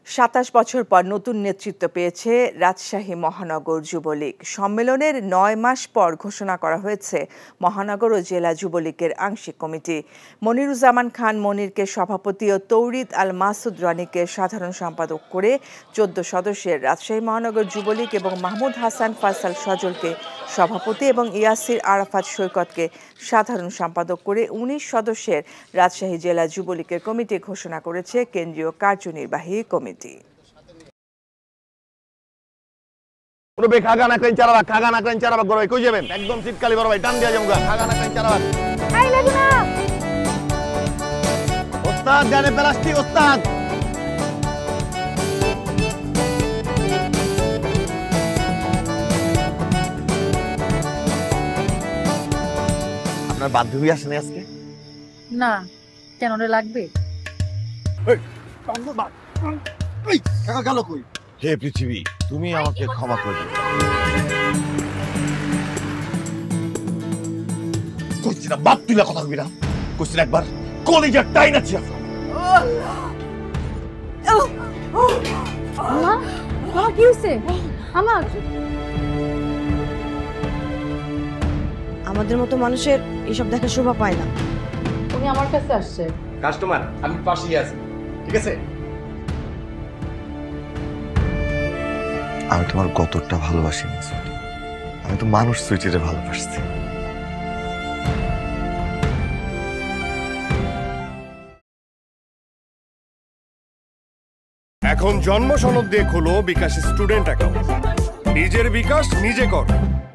২৭ বছর পর নতুন নেতৃত্ব পেয়েছে রাজশাহী মহানগর যুবলীগ। সম্মেলনের ৯ মাস পর ঘোষণা করা হয়েছে মহানগর ও জেলা যুবলীগের আংশিক কমিটি। মনিরুজ্জামান খান মনিরকে সভাপতি ও তৌরিদ আল মাসুদ রনিকে সাধারণ সম্পাদক করে ১৪ সদস্যের রাজশাহী মহানগর যুবলীগ এবং মাহমুদ হাসান ফয়সাল সজলকে সভাপতি এবং ইয়াসির আরাফাত সৈকতকে সাধারণ সম্পাদক করে ১৯ সদস্যের রাজশাহী জেলা যুবলীগের কমিটি ঘোষণা করেছে কেন্দ্রীয় কার্যনির্বাহী কমিটি। একদম শীতকালী বড় ভাই টান দিয়া যাবো খাগা না চারাবাগ ওস্তাদ গানে প্লাস্টিক ওস্তাদ আপনার বান্ধবী আসেনি আজকে? না, কেন রে লাগবে? হে পৃথিবী, তুমি আমাকে ক্ষমা করে দিও। কইছি না বাপ তুই কথা কবি না, কইছি একবার কলিজার টাইন আছে। কি হয়েছে? আমাদের মতো মানুষের এসব দেখা শোভা পায় না। উনি আমার কাছে আসছে। কাস্টমার, আমি পাশেই আছি, ঠিক আছে? আমি তোমার কতটা ভালোবাসি, আমি তো মানুষ সুইটিরে ভালোবাসছি। এখন জন্ম সনদ দিয়ে খোলো বিকাশ স্টুডেন্ট অ্যাকাউন্ট। নিজের বিকাশ নিজে কর।